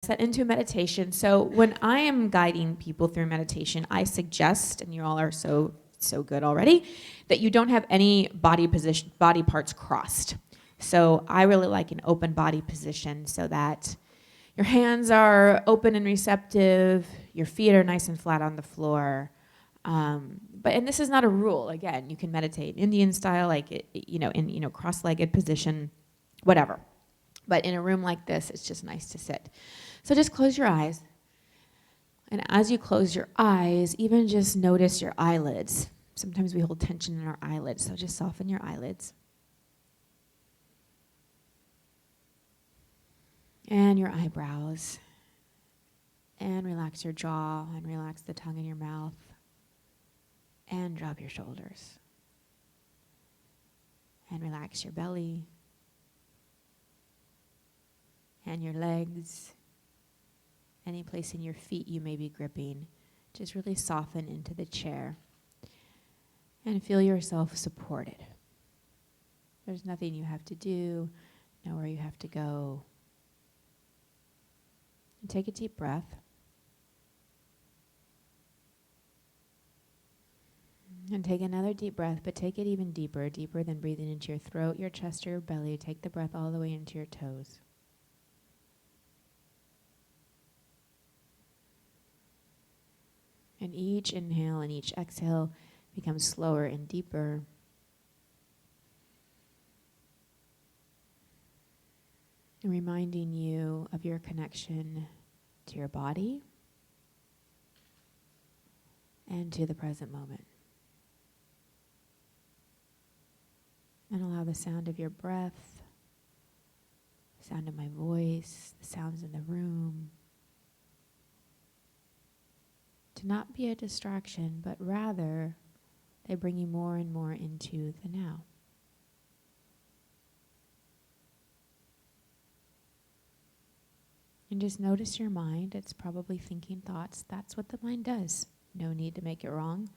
set into meditation. So when I am guiding people through meditation, I suggest, and you all are so good already, that you don't have any body parts crossed. So I really like an open body position so that your hands are open and receptive, your feet are nice and flat on the floor. And this is not a rule. Again, you can meditate Indian style, in cross-legged position, whatever. But in a room like this, it's just nice to sit. So just close your eyes. And as you close your eyes, even just notice your eyelids. Sometimes we hold tension in our eyelids, so just soften your eyelids. And your eyebrows. And relax your jaw, and relax the tongue in your mouth. And drop your shoulders. And relax your belly. And your legs. Any place in your feet you may be gripping. Just really soften into the chair. And feel yourself supported. There's nothing you have to do, nowhere you have to go. And take a deep breath. And take another deep breath, but take it even deeper, deeper than breathing into your throat, your chest, or your belly. Take the breath all the way into your toes. And each inhale and each exhale becomes slower and deeper. And reminding you of your connection to your body and to the present moment. And allow the sound of your breath, the sound of my voice, the sounds in the room, to not be a distraction, but rather they bring you more and more into the now. And just notice your mind. It's probably thinking thoughts. That's what the mind does. No need to make it wrong.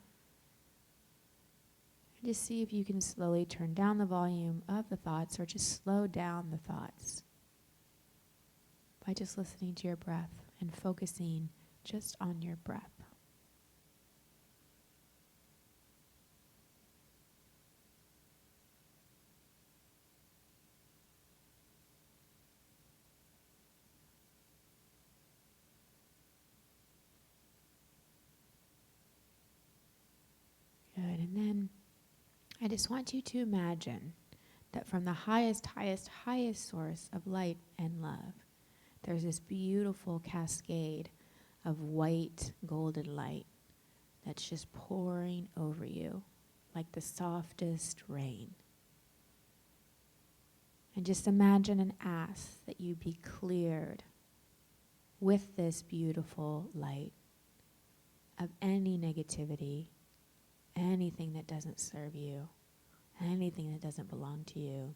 And just see if you can slowly turn down the volume of the thoughts or just slow down the thoughts by just listening to your breath and focusing just on your breath. Good, and then I just want you to imagine that from the highest source of light and love, there's this beautiful cascade of white golden light that's just pouring over you like the softest rain. And just imagine and ask that you be cleared with this beautiful light of any negativity, anything that doesn't serve you, anything that doesn't belong to you,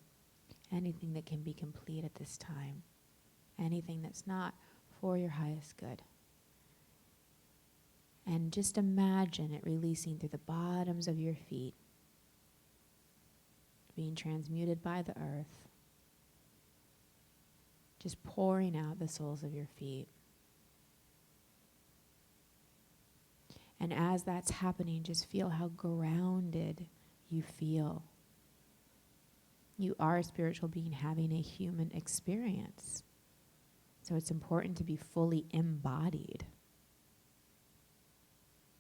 anything that can be complete at this time, anything that's not for your highest good. And just imagine it releasing through the bottoms of your feet, being transmuted by the earth, just pouring out the soles of your feet. And as that's happening, just feel how grounded you feel. You are a spiritual being having a human experience. So it's important to be fully embodied.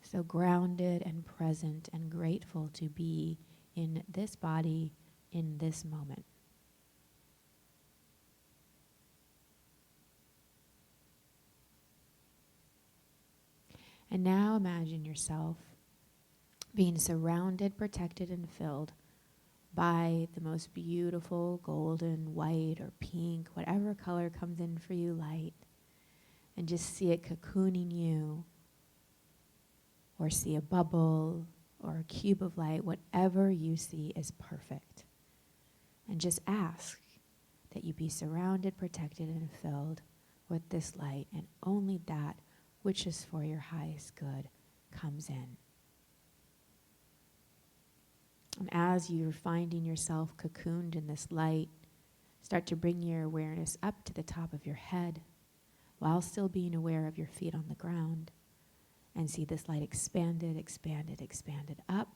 So grounded and present and grateful to be in this body in this moment. And now imagine yourself being surrounded, protected, and filled by the most beautiful golden, white, or pink, whatever color comes in for you, light. And just see it cocooning you, or see a bubble, or a cube of light. Whatever you see is perfect. And just ask that you be surrounded, protected, and filled with this light, and only that which is for your highest good comes in. And as you're finding yourself cocooned in this light, start to bring your awareness up to the top of your head. while still being aware of your feet on the ground. And see this light expanded, expanded, expanded up,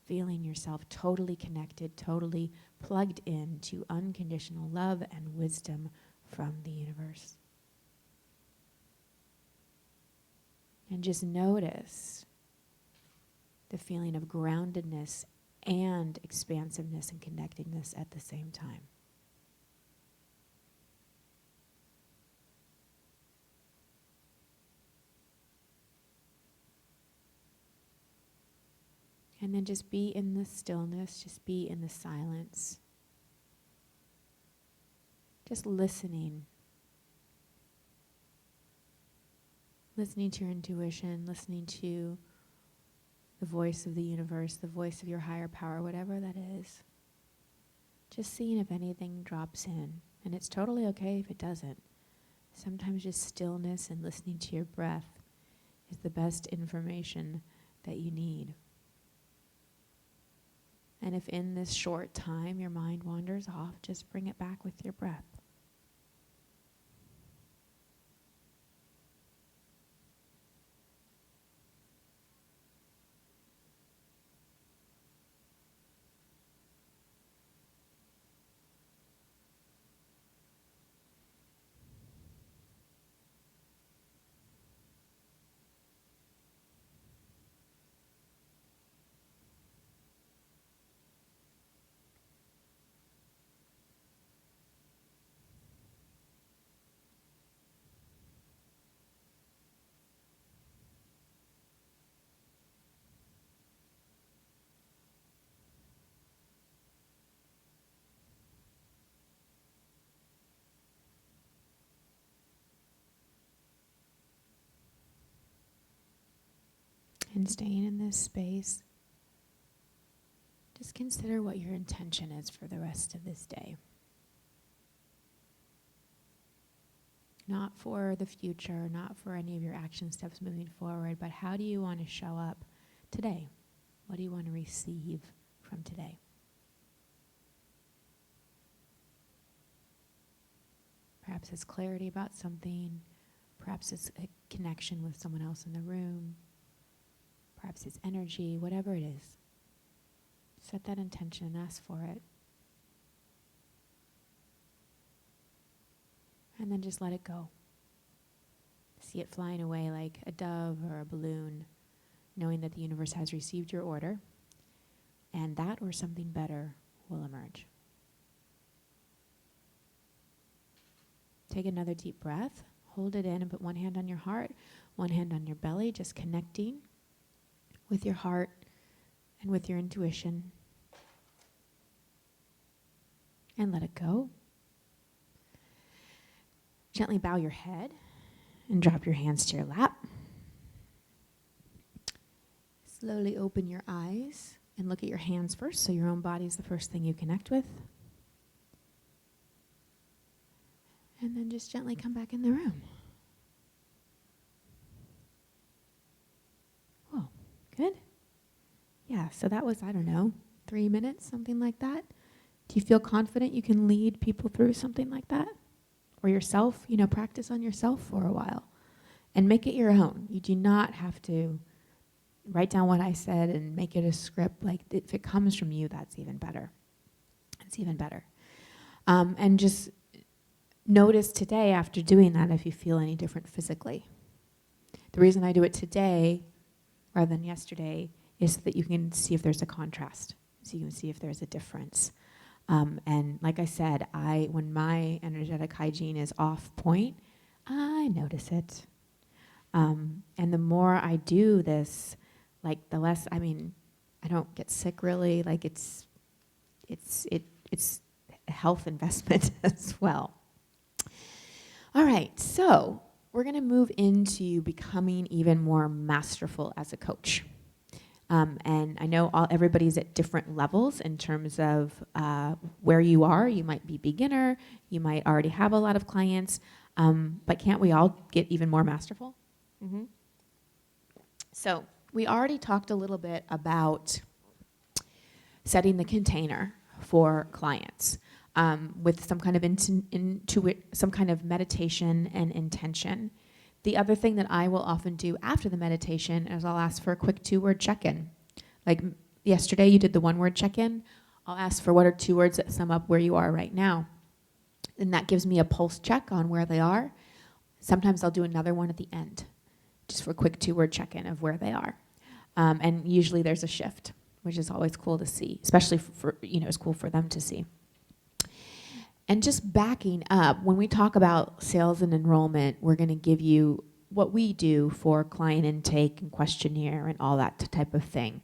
feeling yourself totally connected, totally plugged in to unconditional love and wisdom from the universe. And just notice the feeling of groundedness and expansiveness and connectedness at the same time. And then just be in the stillness, just be in the silence. Just listening. Listening to your intuition, listening to the voice of the universe, the voice of your higher power, whatever that is. Just seeing if anything drops in. And it's totally okay if it doesn't. Sometimes just stillness and listening to your breath is the best information that you need. And if in this short time your mind wanders off, just bring it back with your breath. And staying in this space, just consider what your intention is for the rest of this day. Not for the future, not for any of your action steps moving forward, but how do you want to show up today? What do you want to receive from today? Perhaps it's clarity about something. Perhaps it's a connection with someone else in the room. Perhaps it's energy, whatever it is. Set that intention and ask for it. And then just let it go. See it flying away like a dove or a balloon, knowing that the universe has received your order, and that or something better will emerge. Take another deep breath. Hold it in and put one hand on your heart, one hand on your belly, just connecting with your heart and with your intuition. And let it go. Gently bow your head and drop your hands to your lap. Slowly open your eyes and look at your hands first, so your own body is the first thing you connect with. And then just gently come back in the room. Whoa, good. Yeah, so that was, 3 minutes, something like that. Do you feel confident you can lead people through something like that? Or yourself, practice on yourself for a while and make it your own. You do not have to write down what I said and make it a script. Like, if it comes from you, that's even better. It's even better. And just notice today, after doing that, if you feel any different physically. The reason I do it today rather than yesterday is so that you can see if there's a contrast, so you can see if there's a difference. And like I said, when my energetic hygiene is off point, I notice it. And the more I do this, like the less, I don't get sick really. Like it's a health investment as well. All right, so we're going to move into becoming even more masterful as a coach. And I know everybody's at different levels in terms of where you are. You might be beginner, you might already have a lot of clients, but can't we all get even more masterful? Mm-hmm. So we already talked a little bit about setting the container for clients. with some kind of some kind of meditation and intention. The other thing that I will often do after the meditation is I'll ask for a quick 2-word check-in. Like yesterday, you did the 1-word check-in. I'll ask for what are 2 words that sum up where you are right now. And that gives me a pulse check on where they are. Sometimes I'll do another one at the end, just for a quick 2-word check-in of where they are. And usually there's a shift, which is always cool to see, especially for it's cool for them to see. And just backing up, when we talk about sales and enrollment, we're going to give you what we do for client intake and questionnaire and all that type of thing.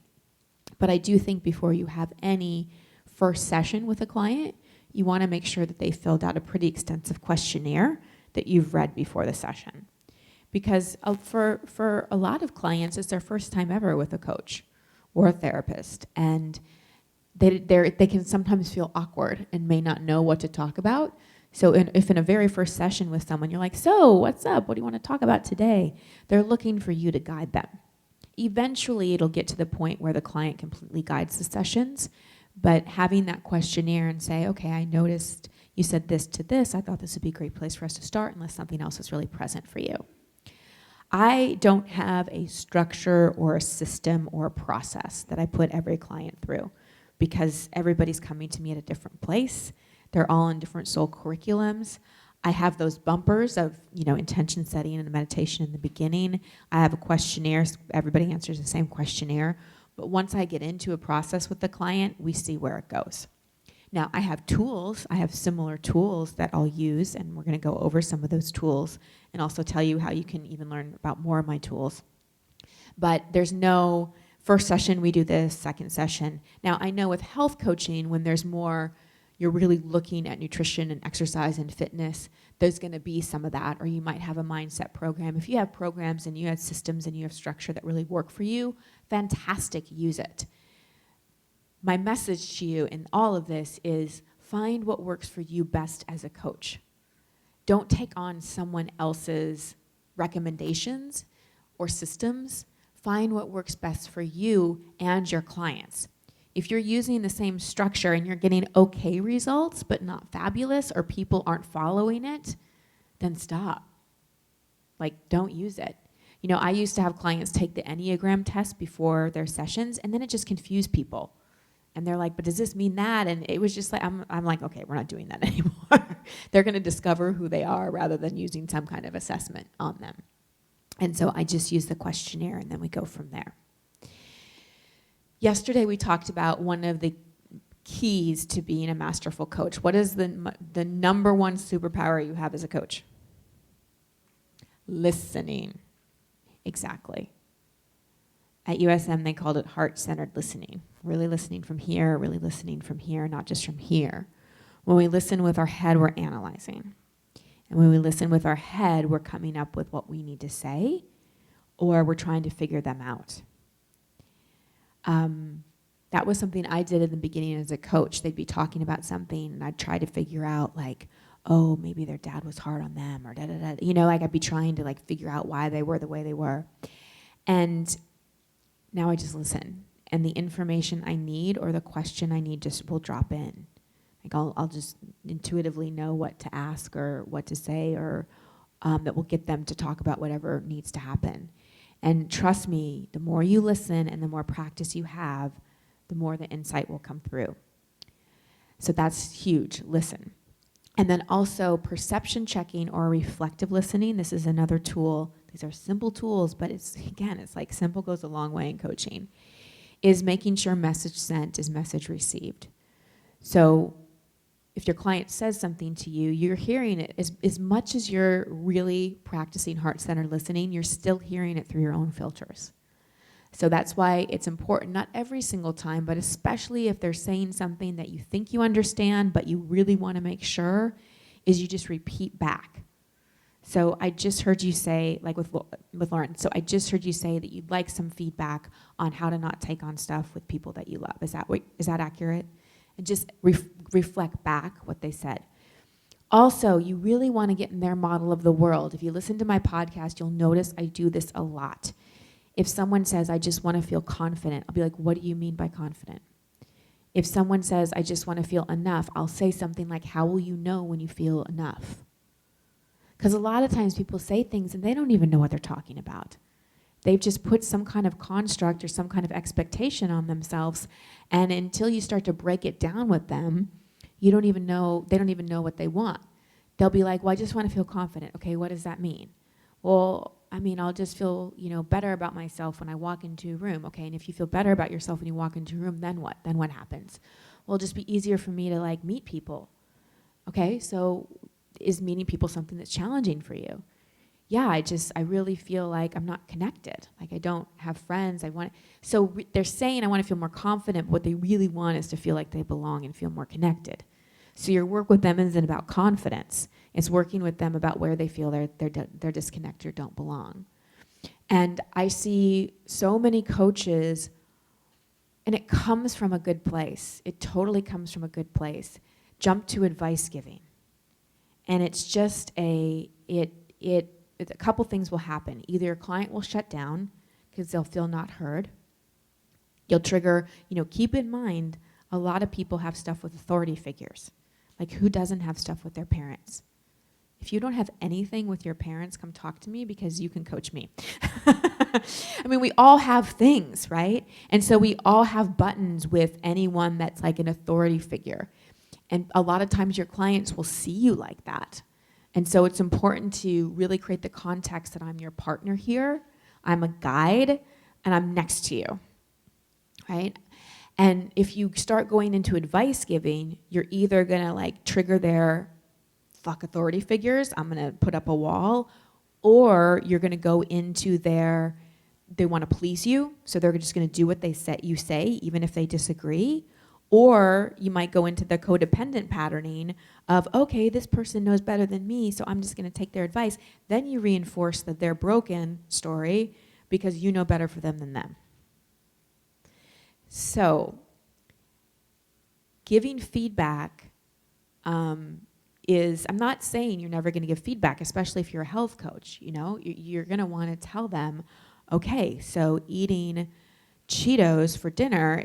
But I do think before you have any first session with a client, you want to make sure that they filled out a pretty extensive questionnaire that you've read before the session. Because for a lot of clients, it's their first time ever with a coach or a therapist. And they can sometimes feel awkward and may not know what to talk about. So if in a very first session with someone, you're like, so what's up? What do you want to talk about today? They're looking for you to guide them. Eventually, it'll get to the point where the client completely guides the sessions. But having that questionnaire and say, okay, I noticed you said this to this. I thought this would be a great place for us to start unless something else is really present for you. I don't have a structure or a system or a process that I put every client through because everybody's coming to me at a different place. They're all in different soul curriculums. I have those bumpers of, intention setting and meditation in the beginning. I have a questionnaire. Everybody answers the same questionnaire. But once I get into a process with the client, we see where it goes. Now, I have tools. I have similar tools that I'll use, and we're going to go over some of those tools and also tell you how you can even learn about more of my tools. But there's no first session, we do this, second session. Now, I know with health coaching, when there's more, you're really looking at nutrition and exercise and fitness, there's going to be some of that, or you might have a mindset program. If you have programs and you have systems and you have structure that really work for you, fantastic, use it. My message to you in all of this is find what works for you best as a coach. Don't take on someone else's recommendations or systems. Find what works best for you and your clients. If you're using the same structure and you're getting okay results but not fabulous, or people aren't following it, then stop. Don't use it. I used to have clients take the Enneagram test before their sessions, and then it just confused people. And they're like, but does this mean that? And it was just like, I'm like, okay, we're not doing that anymore. They're going to discover who they are rather than using some kind of assessment on them. And so I just use the questionnaire, and then we go from there. Yesterday, we talked about one of the keys to being a masterful coach. What is the number one superpower you have as a coach? Listening. Exactly. At USM, they called it heart-centered listening. Really listening from here, not just from here. When we listen with our head, we're analyzing. And when we listen with our head, we're coming up with what we need to say, or we're trying to figure them out. That was something I did in the beginning as a coach. They'd be talking about something, and I'd try to figure out, oh, maybe their dad was hard on them, or da-da-da. I'd be trying to, figure out why they were the way they were. And now I just listen. And the information I need or the question I need just will drop in. I'll just intuitively know what to ask or what to say, or that will get them to talk about whatever needs to happen. And trust me, the more you listen and the more practice you have, the more the insight will come through. So that's huge, listen. And then also perception checking or reflective listening. This is another tool. These are simple tools, but it's like simple goes a long way in coaching, is making sure message sent is message received. So if your client says something to you, you're hearing it as much as you're really practicing heart-centered listening, you're still hearing it through your own filters. So that's why it's important, not every single time, but especially if they're saying something that you think you understand, but you really want to make sure, is you just repeat back. So I just heard you say, with Lauren, so I just heard you say that you'd like some feedback on how to not take on stuff with people that you love. Is that accurate? And just reflect back what they said. Also, you really want to get in their model of the world. If you listen to my podcast, you'll notice I do this a lot. If someone says, I just want to feel confident, I'll be like, what do you mean by confident? If someone says, I just want to feel enough, I'll say something like, how will you know when you feel enough? Because a lot of times people say things and they don't even know what they're talking about. They've just put some kind of construct or some kind of expectation on themselves, and until you start to break it down with them, they don't even know what they want. They'll be like, well, I just want to feel confident. Okay, what does that mean? Well, I mean, I'll just feel, better about myself when I walk into a room. Okay, and if you feel better about yourself when you walk into a room, then what? Then what happens? Well, it'll just be easier for me to meet people. Okay, so is meeting people something that's challenging for you? Yeah, I really feel like I'm not connected. Like I don't have friends. They're saying I want to feel more confident, but what they really want is to feel like they belong and feel more connected. So your work with them isn't about confidence. It's working with them about where they feel they're disconnected or don't belong. And I see so many coaches, and it comes from a good place. It totally comes from a good place. Jump to advice giving. And it's just a couple things will happen. Either your client will shut down because they'll feel not heard. You'll trigger, keep in mind, a lot of people have stuff with authority figures. Like, who doesn't have stuff with their parents? If you don't have anything with your parents, come talk to me because you can coach me. I mean, we all have things, right? And so we all have buttons with anyone that's like an authority figure. And a lot of times your clients will see you like that. And so it's important to really create the context that I'm your partner here, I'm a guide, and I'm next to you, right? And if you start going into advice giving, you're either gonna trigger their fuck authority figures, I'm gonna put up a wall, or you're gonna go into they wanna please you, so they're just gonna do what you say, even if they disagree. Or you might go into the codependent patterning of, okay, this person knows better than me, so I'm just going to take their advice. Then you reinforce that they're broken story because you know better for them than them. So giving feedback I'm not saying you're never going to give feedback, especially if you're a health coach. You're going to want to tell them, okay, so eating Cheetos for dinner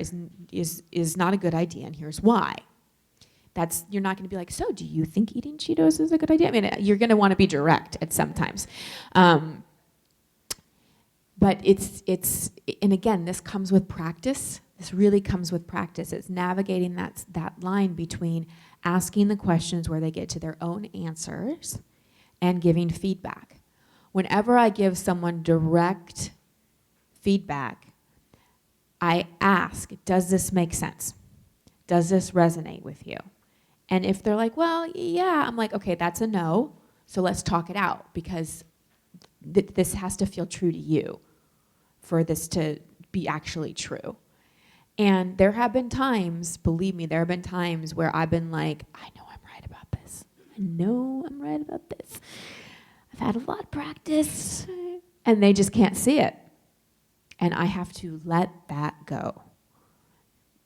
is not a good idea, and here's why. You're not going to be like, so do you think eating Cheetos is a good idea? I mean, you're going to want to be direct at sometimes. But and again, this comes with practice. This really comes with practice. It's navigating that line between asking the questions where they get to their own answers and giving feedback. Whenever I give someone direct feedback, I ask, does this make sense? Does this resonate with you? And if they're like, well, yeah, I'm like, okay, that's a no. So let's talk it out because this has to feel true to you for this to be actually true. And there have been times, believe me, there have been times where I've been like, I know I'm right about this. I know I'm right about this. I've had a lot of practice. And they just can't see it. And I have to let that go.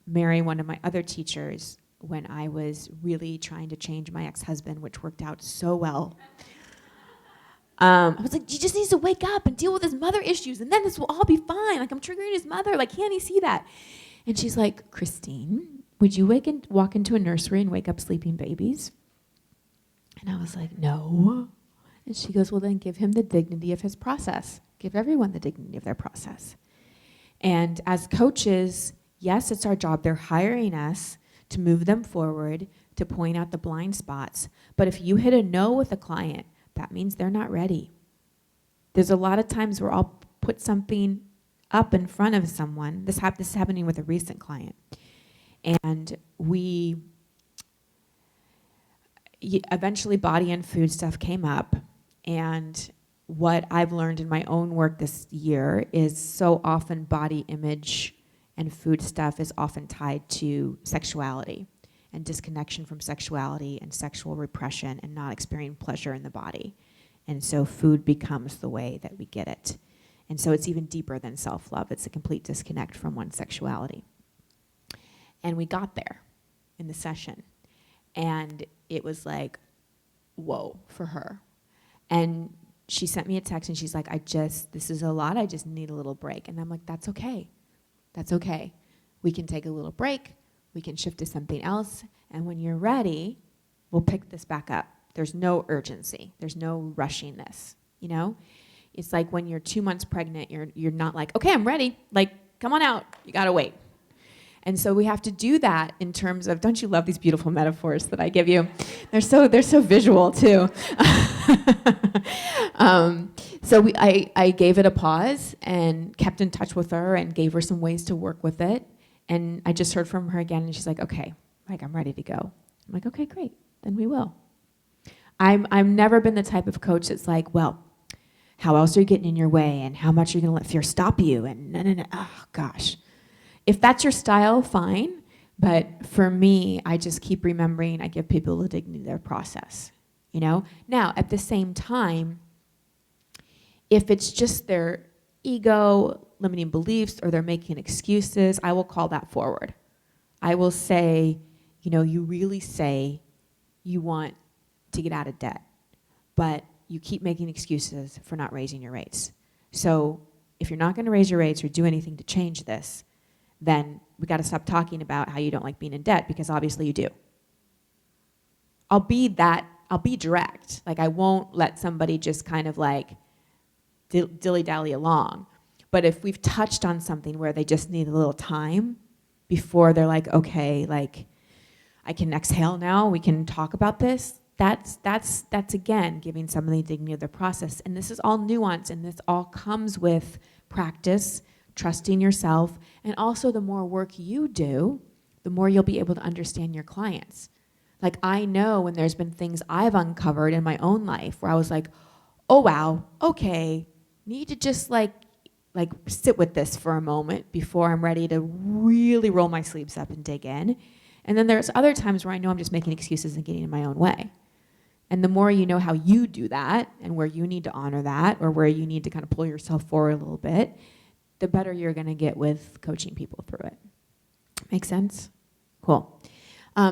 Mary, one of my other teachers, when I was really trying to change my ex-husband, which worked out so well, I was like, he just needs to wake up and deal with his mother issues, and then this will all be fine. Like, I'm triggering his mother. Like, can't he see that? And she's like, Christine, would you walk into a nursery and wake up sleeping babies? And I was like, no. And she goes, well, then give him the dignity of his process. Give everyone the dignity of their process. And as coaches, yes, it's our job. They're hiring us to move them forward, to point out the blind spots. But if you hit a no with a client, that means they're not ready. There's a lot of times where I'll put something up in front of someone. This is happening with a recent client. And eventually body and food stuff came up. And what I've learned in my own work this year is so often body image and food stuff is often tied to sexuality and disconnection from sexuality and sexual repression and not experiencing pleasure in the body. And so food becomes the way that we get it. And so it's even deeper than self-love. It's a complete disconnect from one's sexuality. And we got there in the session. And it was like, whoa, for her. And she sent me a text and she's like, this is a lot, I just need a little break. And I'm like, that's okay. That's okay. We can take a little break. we can shift to something else, and when you're ready, we'll pick this back up. There's no urgency. There's no rushing this, you know? It's like when you're 2 months pregnant, you're not like, okay, I'm ready. Like, come on out. You got to wait. And so we have to do that in terms of, don't you love these beautiful metaphors that I give you? They're so visual too. I gave it a pause and kept in touch with her and gave her some ways to work with it. And I just heard from her again, and she's like, okay, like I'm ready to go. I'm like, okay, great, then we will. I've never been the type of coach that's like, well, how else are you getting in your way, and how much are you going to let fear stop you, and no. Oh, gosh. If that's your style, fine. But for me, I just keep remembering I give people the dignity of their process, you know? Now, at the same time, if it's just their ego, limiting beliefs, or they're making excuses, I will call that forward. I will say, you know, you really say you want to get out of debt, but you keep making excuses for not raising your rates. So if you're not going to raise your rates or do anything to change this, then we got to stop talking about how you don't like being in debt, because obviously you do. I'll be direct. Like, I won't let somebody just kind of like dilly-dally along. But if we've touched on something where they just need a little time before they're like, okay, like I can exhale now, we can talk about this, that's again giving somebody dignity of their process. And this is all nuance, and this all comes with practice, trusting yourself, and also the more work you do, the more you'll be able to understand your clients. Like, I know when there's been things I've uncovered in my own life where I was like, oh wow, okay, need to just like sit with this for a moment before I'm ready to really roll my sleeves up and dig in. And then there's other times where I know I'm just making excuses and getting in my own way. And the more you know how you do that, and where you need to honor that, or where you need to kind of pull yourself forward a little bit, the better you're going to get with coaching people through it. Make sense? Cool.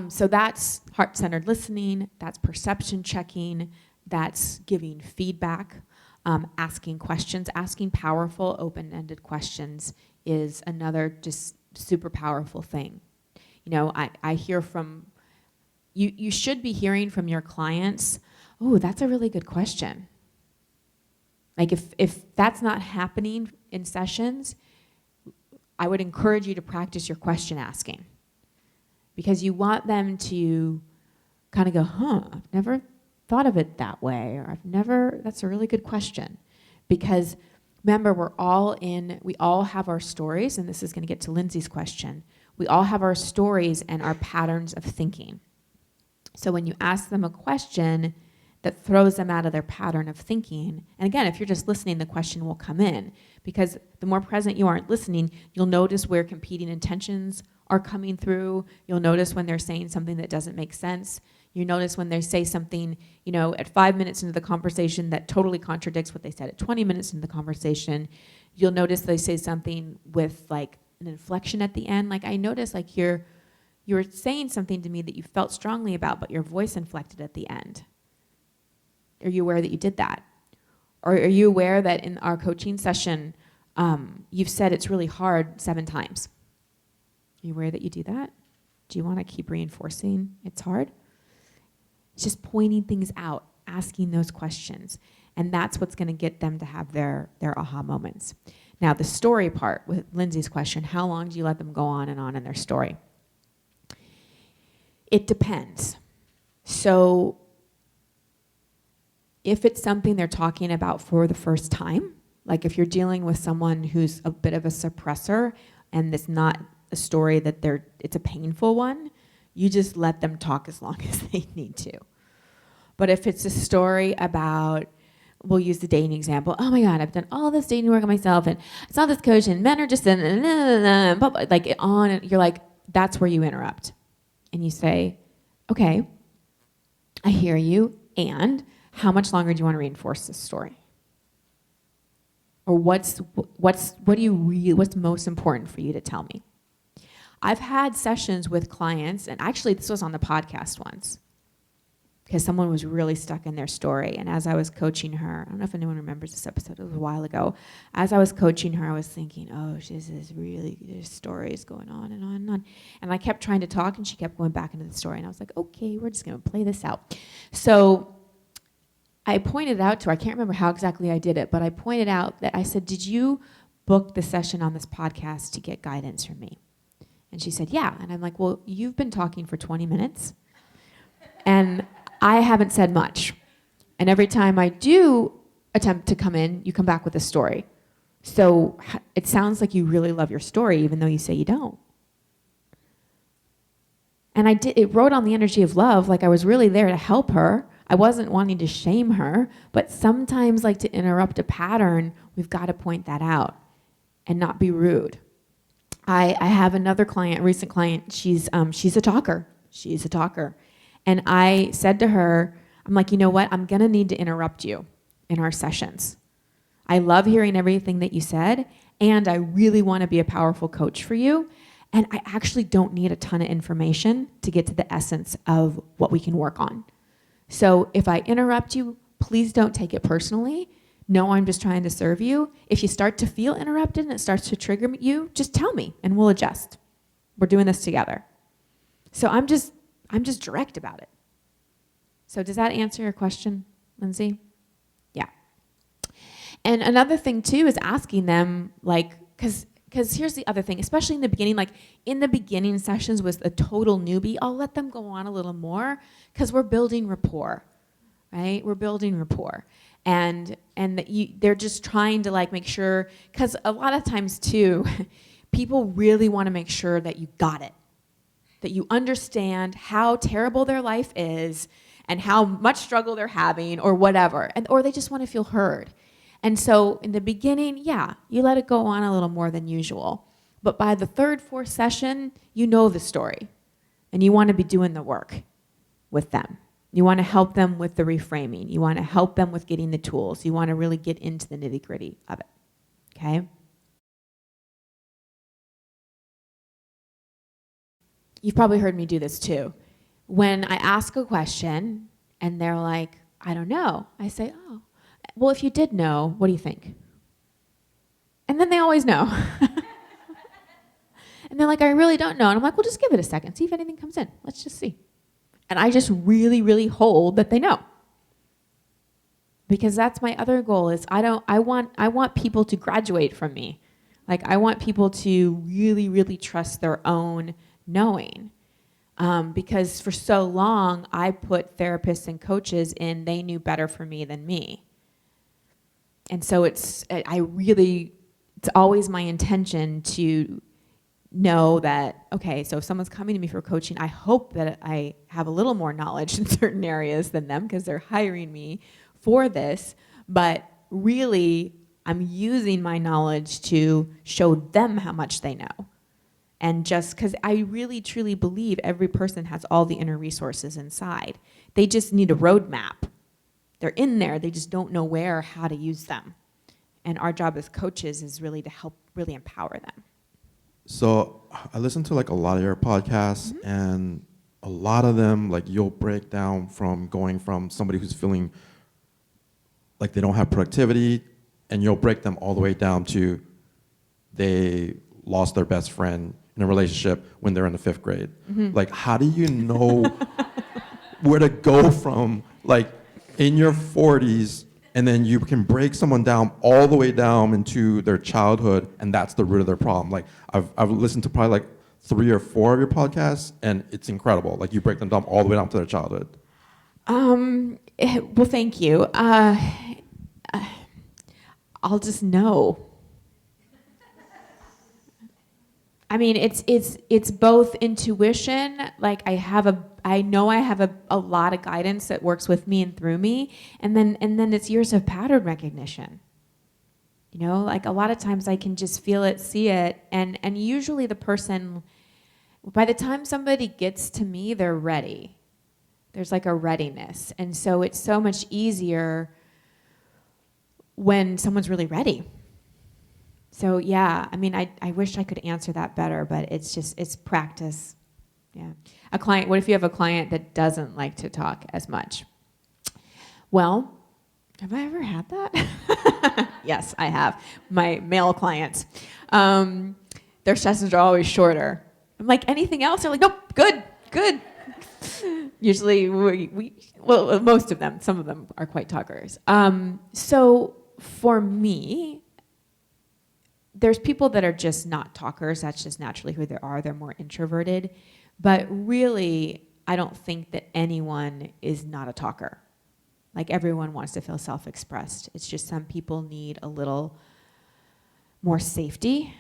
So that's heart-centered listening, that's perception checking, that's giving feedback, asking questions. Asking powerful, open-ended questions is another just super powerful thing. You know, I hear from, you should be hearing from your clients, oh, that's a really good question. Like, if that's not happening in sessions, I would encourage you to practice your question asking, because you want them to kind of go, I've never thought of it that way, or that's a really good question. Because remember, we all have our stories, and this is going to get to Lindsay's question. We all have our stories and our patterns of thinking. So when you ask them a question that throws them out of their pattern of thinking, and again, if you're just listening, the question will come in, because the more present you aren't listening, you'll notice where competing intentions are coming through. You'll notice when they're saying something that doesn't make sense. You notice when they say something, you know, at 5 minutes into the conversation that totally contradicts what they said at 20 minutes into the conversation. You'll notice they say something with like an inflection at the end. Like, I notice like you were saying something to me that you felt strongly about, but your voice inflected at the end. Are you aware that you did that? Or are you aware that in our coaching session, you've said it's really hard 7 times? Are you aware that you do that? Do you want to keep reinforcing it's hard? It's just pointing things out, asking those questions. And that's what's going to get them to have their aha moments. Now, the story part with Lindsay's question, how long do you let them go on in their story? It depends. So if it's something they're talking about for the first time, like if you're dealing with someone who's a bit of a suppressor and it's not a story that it's a painful one, you just let them talk as long as they need to. But if it's a story about, we'll use the dating example, oh my God, I've done all this dating work on myself and I saw this coach and men are just, like on, and you're like, that's where you interrupt. And you say, okay, I hear you, and how much longer do you want to reinforce this story? Or what's most important for you to tell me? I've had sessions with clients, and actually this was on the podcast once. because someone was really stuck in their story. And as I was coaching her, I don't know if anyone remembers this episode, it was a while ago. As I was coaching her, I was thinking, oh, this is really, there's stories going on and on and on. And I kept trying to talk, and she kept going back into the story. And I was like, okay, we're just going to play this out. So I pointed out to her, I can't remember how exactly I did it, but I pointed out that I said, did you book the session on this podcast to get guidance from me? And she said, yeah. And I'm like, well, you've been talking for 20 minutes. And I haven't said much. And every time I do attempt to come in, you come back with a story. So it sounds like you really love your story, even though you say you don't. And it wrote on the energy of love, like I was really there to help her. I wasn't wanting to shame her, but sometimes, like, to interrupt a pattern, we've got to point that out and not be rude. I have another client, a recent client, she's a talker. She's a talker. And I said to her, I'm like, you know what? I'm going to need to interrupt you in our sessions. I love hearing everything that you said, and I really want to be a powerful coach for you. And I actually don't need a ton of information to get to the essence of what we can work on. So if I interrupt you, please don't take it personally. No, I'm just trying to serve you. If you start to feel interrupted and it starts to trigger you, just tell me and we'll adjust. We're doing this together. So I'm just direct about it. So does that answer your question, Lindsay? Yeah. And another thing too is asking them, like, because here's the other thing, especially in the beginning, like in the beginning sessions with a total newbie, I'll let them go on a little more because we're building rapport, right? We're building rapport. And they're just trying to, like, make sure, because a lot of times too, people really want to make sure that you got it, that you understand how terrible their life is and how much struggle they're having or whatever, or they just want to feel heard. And so in the beginning, yeah, you let it go on a little more than usual. But by the third, fourth session, you know the story, and you want to be doing the work with them. You want to help them with the reframing. You want to help them with getting the tools. You want to really get into the nitty-gritty of it, okay? You've probably heard me do this too. When I ask a question and they're like, I don't know, I say, oh, well, if you did know, what do you think? And then they always know. And they're like, I really don't know. And I'm like, well, just give it a second. See if anything comes in. Let's just see. And I just really, really hold that they know. Because that's my other goal is I want people to graduate from me. Like, I want people to really, really trust their own knowing. Because for so long, I put therapists and coaches in, they knew better for me than me. And so it's always my intention to know that, okay, so if someone's coming to me for coaching, I hope that I have a little more knowledge in certain areas than them because they're hiring me for this. But really, I'm using my knowledge to show them how much they know. And just because I really, truly believe every person has all the inner resources inside. They just need a roadmap. They're in there, they just don't know where or how to use them. And our job as coaches is really to help really empower them. So I listen to like a lot of your podcasts, and a lot of them, like, you'll break down from going from somebody who's feeling like they don't have productivity, and you'll break them all the way down to they lost their best friend in a relationship when they're in the 5th grade. Like, how do you know where to go from, like, in your 40s, and then you can break someone down all the way down into their childhood, and that's the root of their problem. Like, I've listened to probably like 3 or 4 of your podcasts, and it's incredible. Like, you break them down all the way down to their childhood. Well, thank you. I'll just know. I mean, it's both intuition. Like, I know I have a lot of guidance that works with me and through me, and then it's years of pattern recognition. You know, like, a lot of times I can just feel it, see it, and usually the person, by the time somebody gets to me, they're ready. There's like a readiness, and so it's so much easier when someone's really ready. So yeah, I mean, I wish I could answer that better, but it's practice. Yeah. What if you have a client that doesn't like to talk as much? Well, have I ever had that? Yes, I have. My male clients. Their sessions are always shorter. I'm like, anything else? They're like, nope, good. Usually, well, most of them, some of them are quite talkers. So for me, there's people that are just not talkers. That's just naturally who they are. They're more introverted. But really, I don't think that anyone is not a talker. Like, everyone wants to feel self-expressed. It's just some people need a little more safety.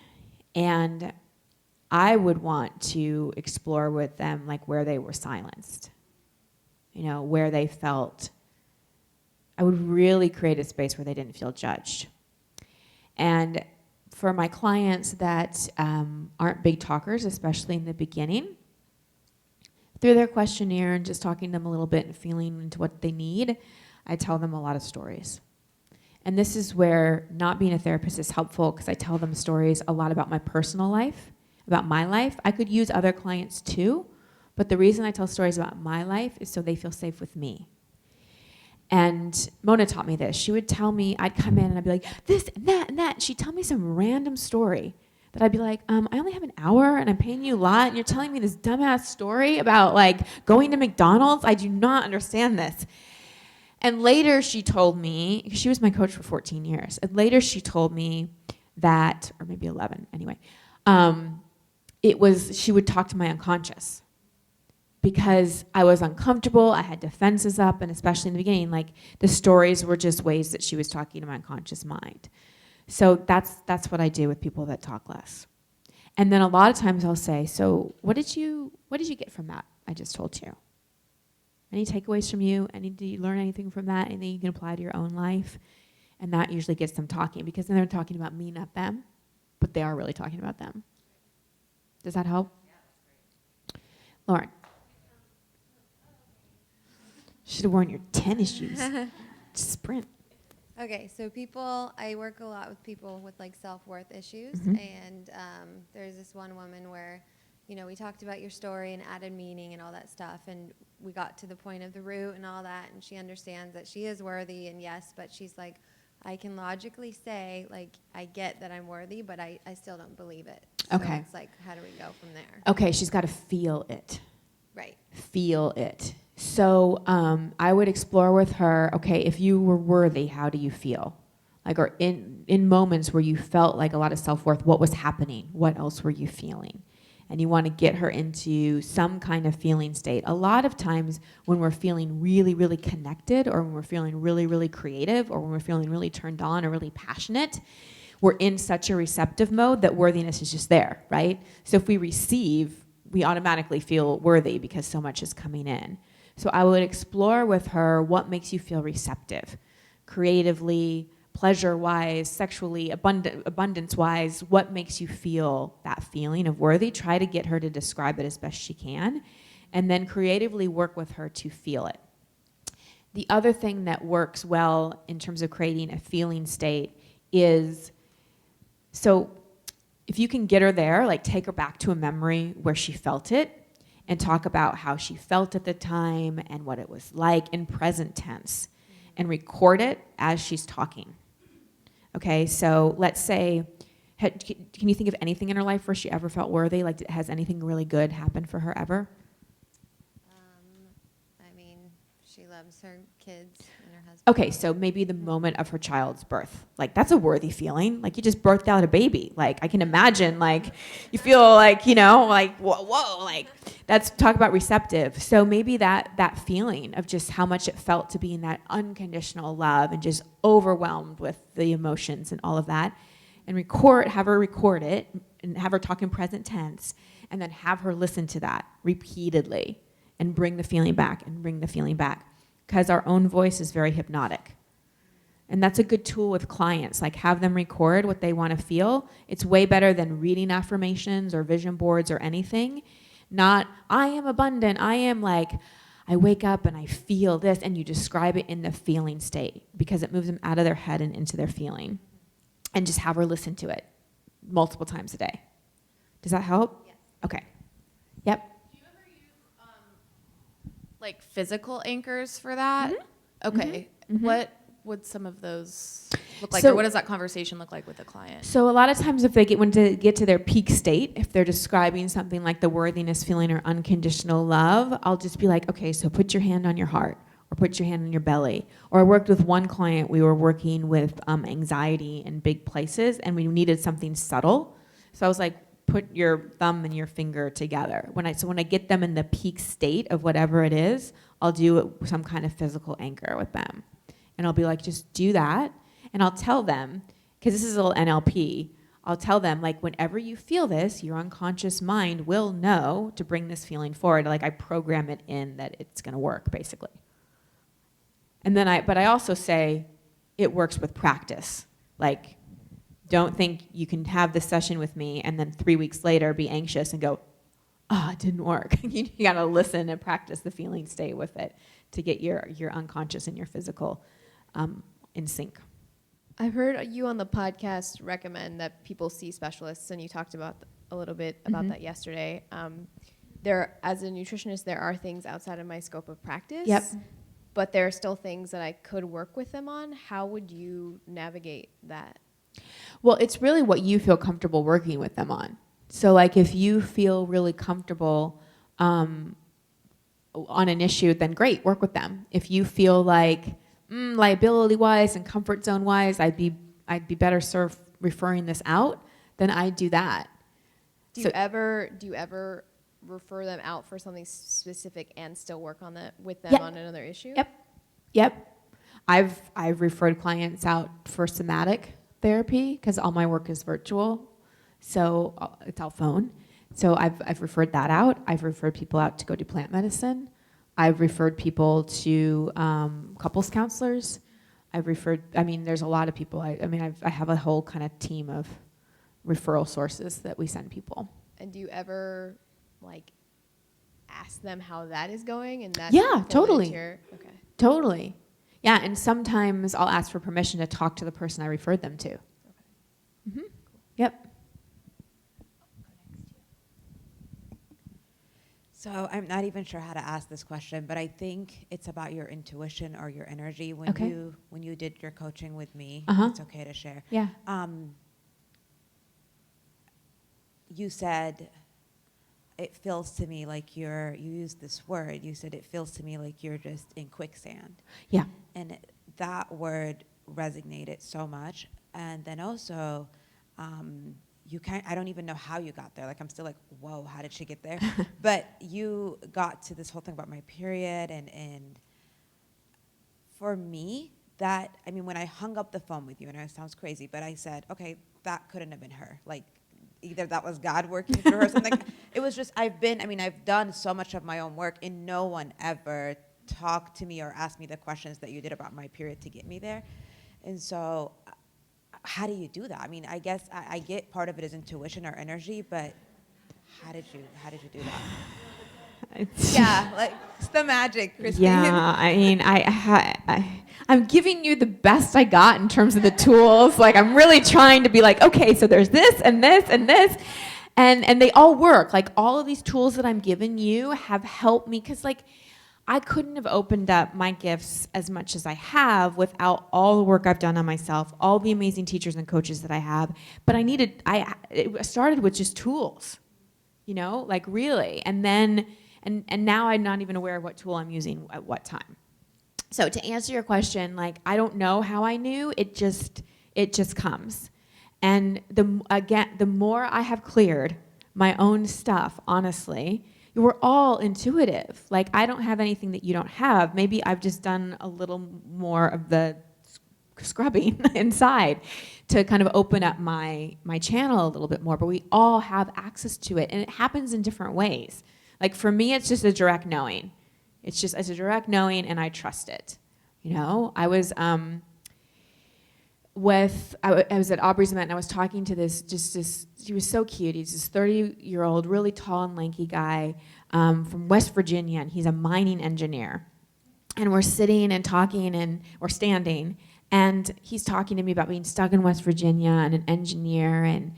And I would want to explore with them like where they were silenced, where they felt. I would really create a space where they didn't feel judged. And for my clients that aren't big talkers, especially in the beginning, through their questionnaire and just talking to them a little bit and feeling into what they need, I tell them a lot of stories. And this is where not being a therapist is helpful, because I tell them stories a lot about my personal life, about my life. I could use other clients too, but the reason I tell stories about my life is so they feel safe with me. And Mona taught me this. She would tell me, I'd come in and I'd be like, this and that and that. And she'd tell me some random story that I'd be like, I only have an hour and I'm paying you a lot and you're telling me this dumbass story about like going to McDonald's? I do not understand this. And later she told me, she was my coach for 14 years. And later she told me that, or maybe 11 anyway, she would talk to my unconscious. Because I was uncomfortable, I had defenses up, and especially in the beginning, like the stories were just ways that she was talking to my unconscious mind. So that's what I do with people that talk less. And then a lot of times I'll say, so what did you get from that I just told you? Any takeaways from you? Did you learn anything from that? Anything you can apply to your own life? And that usually gets them talking, because then they're talking about me, not them, but they are really talking about them. Does that help? Yeah, that's great. Lauren. Should have worn your tennis shoes. Sprint. Okay, so I work a lot with people with like self-worth issues, and there's this one woman where, we talked about your story and added meaning and all that stuff, and we got to the point of the root and all that, and she understands that she is worthy, and yes, but she's like, I can logically say, like, I get that I'm worthy, but I still don't believe it. So Okay. it's like, how do we go from there? Okay, she's got to feel it. Right. Feel it. So I would explore with her, okay, if you were worthy, how do you feel? Like, or in moments where you felt like a lot of self-worth, what was happening? What else were you feeling? And you want to get her into some kind of feeling state. A lot of times when we're feeling really, really connected, or when we're feeling really, really creative, or when we're feeling really turned on or really passionate, we're in such a receptive mode that worthiness is just there, right? So if we receive, we automatically feel worthy because so much is coming in. So I would explore with her what makes you feel receptive, creatively, pleasure-wise, sexually, abundance-wise. What makes you feel that feeling of worthy? Try to get her to describe it as best she can, and then creatively work with her to feel it. The other thing that works well in terms of creating a feeling state is, so if you can get her there, like take her back to a memory where she felt it, and talk about how she felt at the time and what it was like in present tense, and record it as she's talking. Okay, so let's say, can you think of anything in her life where she ever felt worthy? Like, has anything really good happened for her ever? She loves her kids and her husband. Okay, so maybe the moment of her child's birth. Like, that's a worthy feeling. Like, you just birthed out a baby. Like, I can imagine, like, you feel like, like, whoa, like, that's, talk about receptive. So maybe that feeling of just how much it felt to be in that unconditional love and just overwhelmed with the emotions and all of that. And have her record it, and have her talk in present tense, and then have her listen to that repeatedly and bring the feeling back and bring the feeling back. Because our own voice is very hypnotic. And that's a good tool with clients, like have them record what they want to feel. It's way better than reading affirmations or vision boards or anything. Not, I am abundant, I am like, I wake up and I feel this, and you describe it in the feeling state, because it moves them out of their head and into their feeling. And just have her listen to it multiple times a day. Does that help? Yes. Okay. Yep. Do you ever like physical anchors for that? Okay. What would some of those look like, So- or what does that conversation look like with a client? So a lot of times if they get to their peak state, if they're describing something like the worthiness feeling or unconditional love, I'll just be like, okay, so put your hand on your heart or put your hand on your belly. Or I worked with one client, we were working with anxiety in big places and we needed something subtle. So I was like, put your thumb and your finger together. When I get them in the peak state of whatever it is, I'll do some kind of physical anchor with them. And I'll be like, just do that. And I'll tell them, because this is a little NLP, I'll tell them, like, whenever you feel this, your unconscious mind will know to bring this feeling forward. Like, I program it in that it's going to work, basically. And then but I also say it works with practice. Like, don't think you can have this session with me and then 3 weeks later be anxious and go, oh, it didn't work. You got to listen and practice the feeling, stay with it to get your unconscious and your physical in sync. I've heard you on the podcast recommend that people see specialists, and you talked about a little bit about that yesterday. As a nutritionist, there are things outside of my scope of practice. Yep. But there are still things that I could work with them on. How would you navigate that? Well, it's really what you feel comfortable working with them on. So, like, if you feel really comfortable on an issue, then great, work with them. If you feel like liability-wise and comfort zone-wise, I'd be better served referring this out, then I'd do that. Do you ever refer them out for something specific and still work on that with them Yep. on another issue? Yep. I've referred clients out for somatic therapy because all my work is virtual, so it's all phone. So I've referred that out. I've referred people out to go do plant medicine. I've referred people to couples counselors. There's a lot of people. I have a whole kind of team of referral sources that we send people. And do you ever ask them how that is going? And that's Yeah, folded totally. into your- okay. Totally. Yeah, and sometimes I'll ask for permission to talk to the person I referred them to. Mm-hmm. Yep. So I'm not even sure how to ask this question, but I think it's about your intuition or your energy. When Okay. when you did your coaching with me, Uh-huh. it's okay to share. Yeah. You said it feels to me like you used this word. You said it feels to me like you're just in quicksand. Yeah. And that word resonated so much. And then also, I don't even know how you got there. Like, I'm still like, whoa, how did she get there? But you got to this whole thing about my period. And for me, when I hung up the phone with you, and it sounds crazy, but I said, okay, that couldn't have been her. Like, either that was God working through her or something. It was just, I've done so much of my own work, and no one ever talked to me or asked me the questions that you did about my period to get me there. And so how do you do that? I mean, I guess I get part of it is intuition or energy, but how did you do that? Yeah, like, it's the magic, Christine. Yeah, I'm giving you the best I got in terms of the tools. Like, I'm really trying to be like, okay, so there's this and this and this, and they all work. Like, all of these tools that I'm giving you have helped me because, like, I couldn't have opened up my gifts as much as I have without all the work I've done on myself, all the amazing teachers and coaches that I have. But it started with just tools, like, really, and then. And now I'm not even aware of what tool I'm using at what time. So to answer your question, like, I don't know how I knew. It just comes. And the more I have cleared my own stuff, honestly, we're all intuitive. Like, I don't have anything that you don't have. Maybe I've just done a little more of the scrubbing inside to kind of open up my channel a little bit more. But we all have access to it, and it happens in different ways. Like, for me, it's just a direct knowing. It's a direct knowing, and I trust it. I was I was at Aubrey's event, and I was talking to he was so cute. He's this 30-year-old, really tall and lanky guy from West Virginia, and he's a mining engineer. And we're sitting and talking, and we're standing, and he's talking to me about being stuck in West Virginia and an engineer, and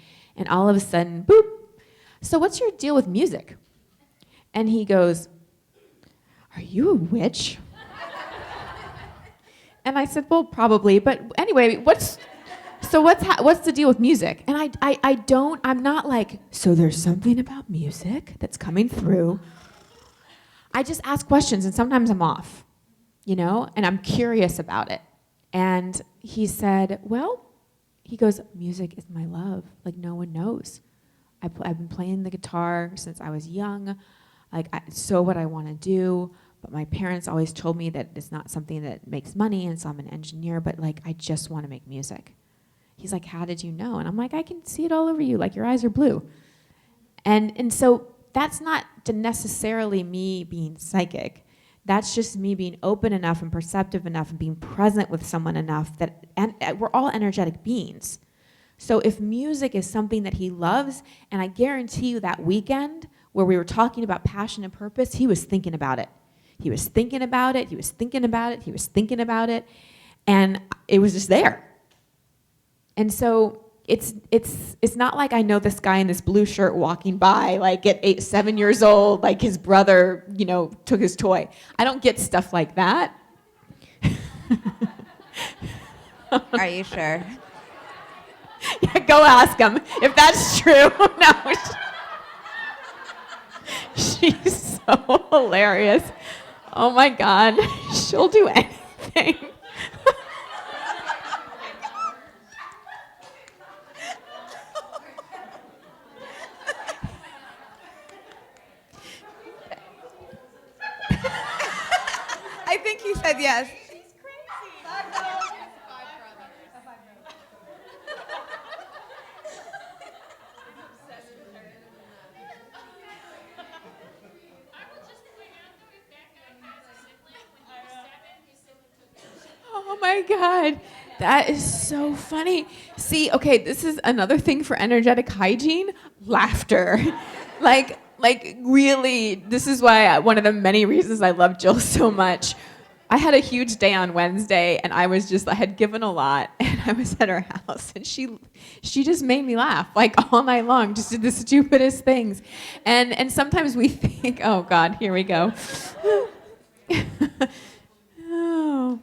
all of a sudden, boop, so what's your deal with music? And he goes, are you a witch? And I said, well, probably. But anyway, what's the deal with music? And I'm not like, so there's something about music that's coming through. I just ask questions, and sometimes I'm off, and I'm curious about it. And he said, well, he goes, music is my love. Like, no one knows. I've been playing the guitar since I was young. Like, it's so what I want to do. But my parents always told me that it's not something that makes money, and so I'm an engineer, but like, I just want to make music. He's like, how did you know? And I'm like, I can see it all over you, like your eyes are blue. And so that's not necessarily me being psychic. That's just me being open enough and perceptive enough and being present with someone enough that, and we're all energetic beings. So if music is something that he loves, and I guarantee you that weekend where we were talking about passion and purpose, he was thinking about it. He was thinking about it, he was thinking about it, he was thinking about it, and it was just there. And so it's not like I know this guy in this blue shirt walking by, like at 7 years old, like his brother, took his toy. I don't get stuff like that. Are you sure? Yeah, go ask him if that's true. No. She's so hilarious. Oh my God, she'll do anything. I think he said yes. Oh my God, that is so funny. See, okay, this is another thing for energetic hygiene, laughter. like really, this is why one of the many reasons I love Jill so much. I had a huge day on Wednesday, and I had given a lot, and I was at her house, and she just made me laugh, like all night long, just did the stupidest things. And sometimes we think, oh God, here we go. Oh.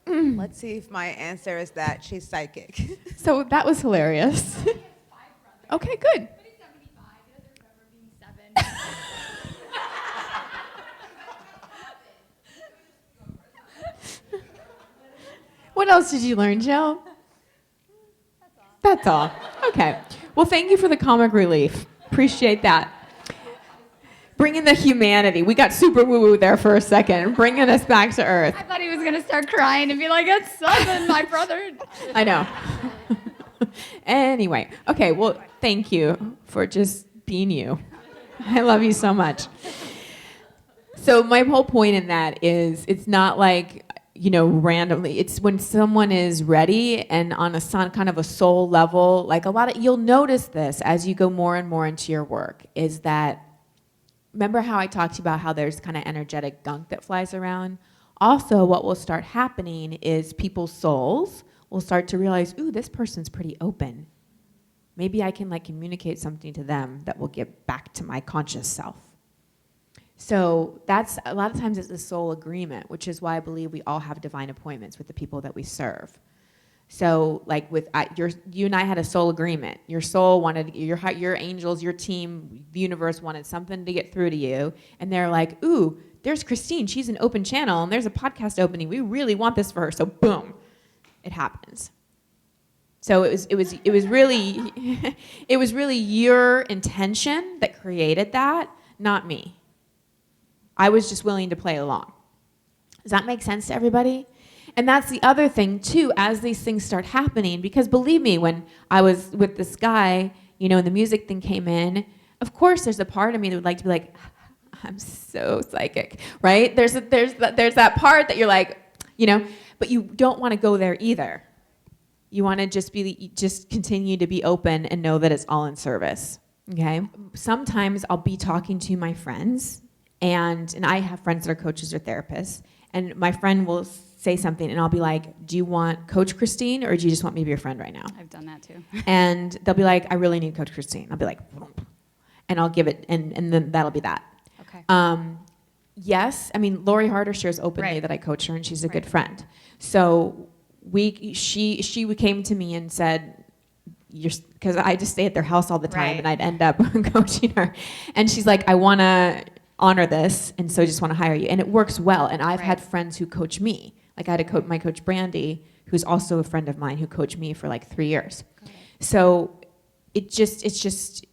Let's see if my answer is that she's psychic. So that was hilarious. Okay, good. What else did you learn, Jill? That's all. Okay. Well, thank you for the comic relief. Appreciate that. Bringing the humanity. We got super woo-woo there for a second. Bringing us back to earth. I thought he was going to start crying and be like, it's Simon, my brother. I know. Anyway. Okay, well, thank you for just being you. I love you so much. So my whole point in that is it's not like, randomly. It's when someone is ready and on a kind of a soul level, like you'll notice this as you go more and more into your work, is that, remember how I talked about how there's kind of energetic gunk that flies around? Also, what will start happening is people's souls will start to realize, ooh, this person's pretty open. Maybe I can communicate something to them that will get back to my conscious self. So that's, a lot of times it's a soul agreement, which is why I believe we all have divine appointments with the people that we serve. So you and I had a soul agreement. Your soul wanted, your angels, your team, the universe wanted something to get through to you. And they're like, ooh, there's Christine. She's an open channel and there's a podcast opening. We really want this for her. So boom, it happens. So it was really, it was really your intention that created that, not me. I was just willing to play along. Does that make sense to everybody? And that's the other thing, too, as these things start happening, because believe me, when I was with this guy, and the music thing came in, of course there's a part of me that would like to be like, I'm so psychic, right? There's that part that you're like, but you don't want to go there either. You want to just continue to be open and know that it's all in service, okay? Sometimes I'll be talking to my friends, and I have friends that are coaches or therapists, and my friend will say something, and I'll be like, do you want Coach Christine, or do you just want me to be your friend right now? I've done that too. And they'll be like, I really need Coach Christine. I'll be like, and I'll give it, and then that'll be that. Okay. Yes, I mean Lori Harder shares openly Right. that I coach her, and she's a good Right. friend. So she came to me and said, because I just stay at their house all the time, Right. and I'd end up coaching her, and she's like, I want to honor this, and so I just want to hire you, and it works well. And I've had Right. friends who coach me, like I had my coach Brandy, who's also a friend of mine, who coached me for like 3 years. So it's just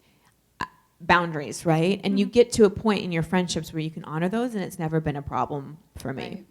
boundaries, right? And you get to a point in your friendships where you can honor those, and it's never been a problem for me. Right.